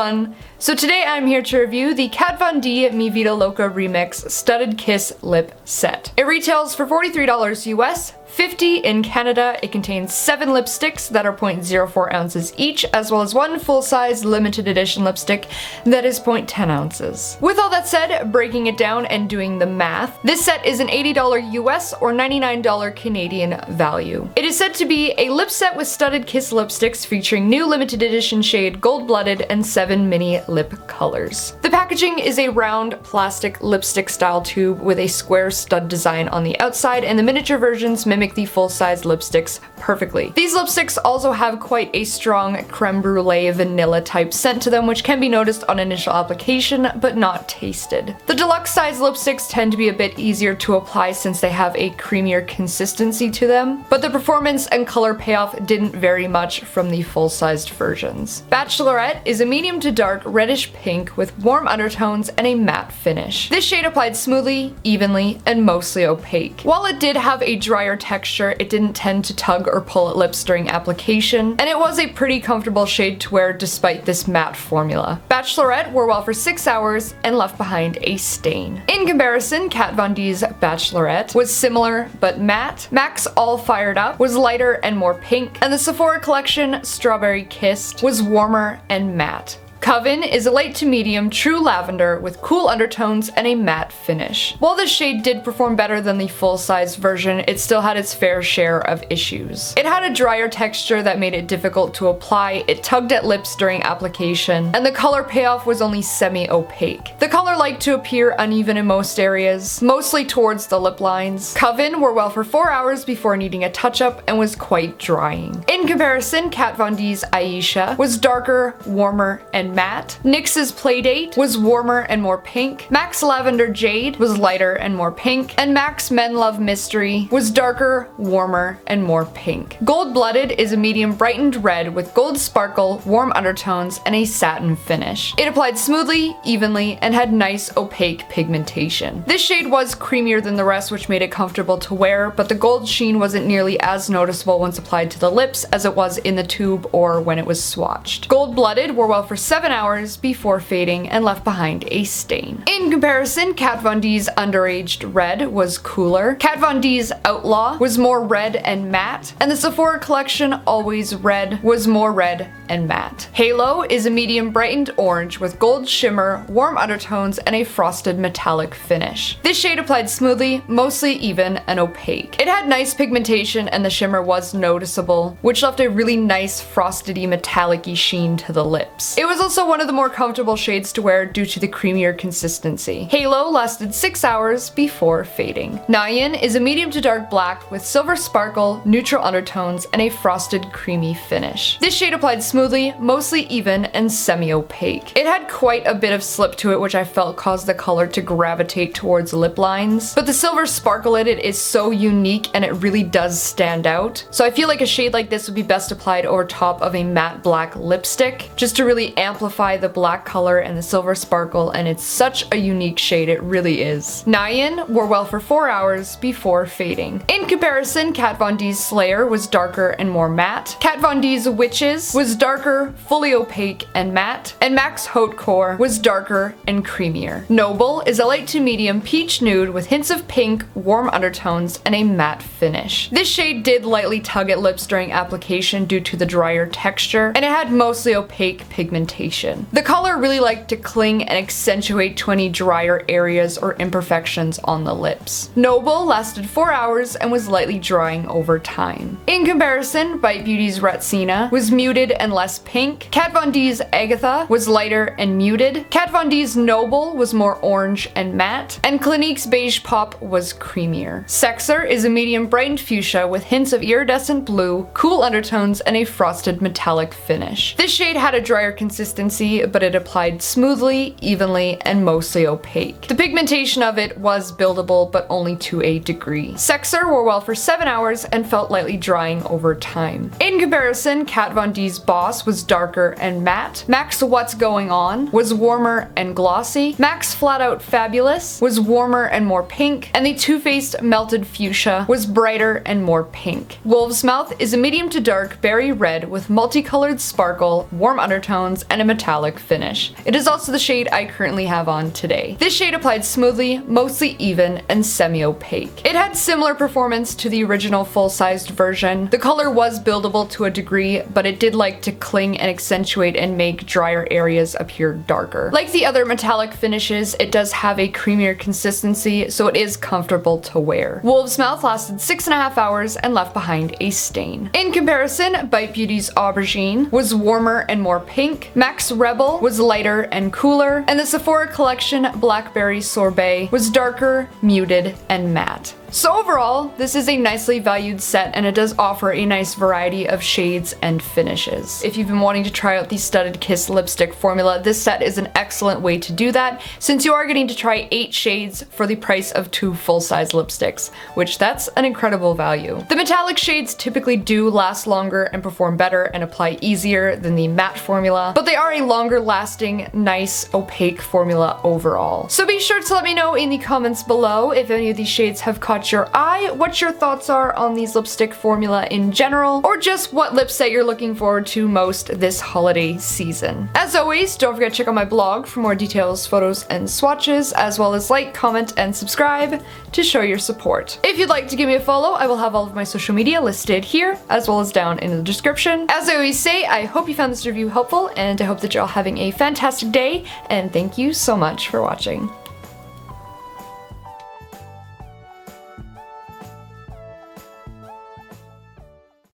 everyone! So today I'm here to review the Kat Von D Mi Vida Loca Remix Studded Kiss Lip Set. It retails for $43 US, $50 in Canada. It contains 7 lipsticks that are 0.04 ounces each, as well as 1 full-size limited edition lipstick that is 0.10 ounces. With all that said, breaking it down and doing the math, this set is an $80 US or $99 Canadian value. It is said to be a lip set with studded kiss lipsticks featuring new limited edition shade Gold Blooded and 7 mini lip colors. The packaging is a round plastic lipstick style tube with a square stud design on the outside, and the miniature versions mimic the full-size lipsticks perfectly. These lipsticks also have quite a strong creme brulee vanilla type scent to them, which can be noticed on initial application but not tasted. The deluxe size lipsticks tend to be a bit easier to apply since they have a creamier consistency to them, but the performance and color payoff didn't vary much from the full-sized versions. Bachelorette is a medium to dark reddish pink with warm undertones and a matte finish. This shade applied smoothly, evenly, and mostly opaque. While it did have a drier texture, it didn't tend to tug or pull at lips during application, and it was a pretty comfortable shade to wear despite this matte formula. Bachelorette wore well for 6 hours and left behind a stain. In comparison, Kat Von D's Bachelorette was similar but matte. Max All Fired Up was lighter and more pink, and the Sephora collection Strawberry Kissed was warmer and matte. Coven is a light to medium true lavender with cool undertones and a matte finish. While this shade did perform better than the full-size version, it still had its fair share of issues. It had a drier texture that made it difficult to apply, it tugged at lips during application, and the color payoff was only semi-opaque. The color liked to appear uneven in most areas, mostly towards the lip lines. Coven wore well for 4 hours before needing a touch-up and was quite drying. In comparison, Kat Von D's Ayesha was darker, warmer, and matte. NYX's Playdate was warmer and more pink. MAC's Lavender Jade was lighter and more pink. And MAC's Men Love Mystery was darker, warmer, and more pink. Gold Blooded is a medium brightened red with gold sparkle, warm undertones, and a satin finish. It applied smoothly, evenly, and had nice opaque pigmentation. This shade was creamier than the rest, which made it comfortable to wear, but the gold sheen wasn't nearly as noticeable once applied to the lips as it was in the tube or when it was swatched. Gold Blooded wore well for 7 hours before fading and left behind a stain. In comparison, Kat Von D's Underage Red was cooler. Kat Von D's Outlaw was more red and matte, and the Sephora collection Always Red was more red and matte. Halo is a medium brightened orange with gold shimmer, warm undertones, and a frosted metallic finish. This shade applied smoothly, mostly even, and opaque. It had nice pigmentation and the shimmer was noticeable, which left a really nice frosted-y metallic-y sheen to the lips. It was also one of the more comfortable shades to wear due to the creamier consistency. Halo lasted 6 hours before fading. NaYeon is a medium to dark black with silver sparkle, neutral undertones, and a frosted creamy finish. This shade applied smoothly, mostly even, and semi-opaque. It had quite a bit of slip to it, which I felt caused the color to gravitate towards lip lines, but the silver sparkle in it is so unique and it really does stand out. So I feel like a shade like this would be best applied over top of a matte black lipstick, just to really amplify the black color and the silver sparkle, and it's such a unique shade, it really is. NaYeon wore well for 4 hours before fading. In comparison, Kat Von D's Slayer was darker and more matte. Kat Von D's Witches was darker, fully opaque, and matte, and MAC's Hautecore was darker and creamier. Noble is a light to medium peach nude with hints of pink, warm undertones, and a matte finish. This shade did lightly tug at lips during application due to the drier texture, and it had mostly opaque pigmentation. The color really liked to cling and accentuate to any drier areas or imperfections on the lips. Noble lasted 4 hours and was lightly drying over time. In comparison, Bite Beauty's Retsina was muted and less pink. Kat Von D's Agatha was lighter and muted. Kat Von D's Noble was more orange and matte. And Clinique's Beige Pop was creamier. Sexer is a medium brightened fuchsia with hints of iridescent blue, cool undertones, and a frosted metallic finish. This shade had a drier consistency, but it applied smoothly, evenly, and mostly opaque. The pigmentation of it was buildable, but only to a degree. Sexer wore well for 7 hours and felt lightly drying over time. In comparison, Kat Von D's Boss was darker and matte. MAC's What's Going On was warmer and glossy. MAC's Flat Out Fabulous was warmer and more pink, and the Too Faced Melted Fuchsia was brighter and more pink. Wolvesmouth is a medium to dark berry red with multicolored sparkle, warm undertones, and a metallic finish. It is also the shade I currently have on today. This shade applied smoothly, mostly even, and semi-opaque. It had similar performance to the original full-sized version. The color was buildable to a degree, but it did like to cling and accentuate and make drier areas appear darker. Like the other metallic finishes, it does have a creamier consistency, so it is comfortable to wear. Wolvesmouth lasted 6.5 hours and left behind a stain. In comparison, Bite Beauty's Aubergine was warmer and more pink, Max Rebel was lighter and cooler, and the Sephora collection Blackberry Sorbet was darker, muted, and matte. So overall, this is a nicely valued set, and it does offer a nice variety of shades and finishes. If you've been wanting to try out the Studded Kiss lipstick formula, this set is an excellent way to do that, since you are getting to try 8 shades for the price of 2 full-size lipsticks, which that's an incredible value. The metallic shades typically do last longer and perform better and apply easier than the matte formula, but they are a longer lasting, nice, opaque formula overall. So be sure to let me know in the comments below if any of these shades have caught your eye, what your thoughts are on these lipstick formula in general, or just what lip set you're looking forward to most this holiday season. As always, don't forget to check out my blog for more details, photos, and swatches, as well as like, comment, and subscribe to show your support. If you'd like to give me a follow, I will have all of my social media listed here, as well as down in the description. As I always say, I hope you found this review helpful, and I hope that you're all having a fantastic day, and thank you so much for watching.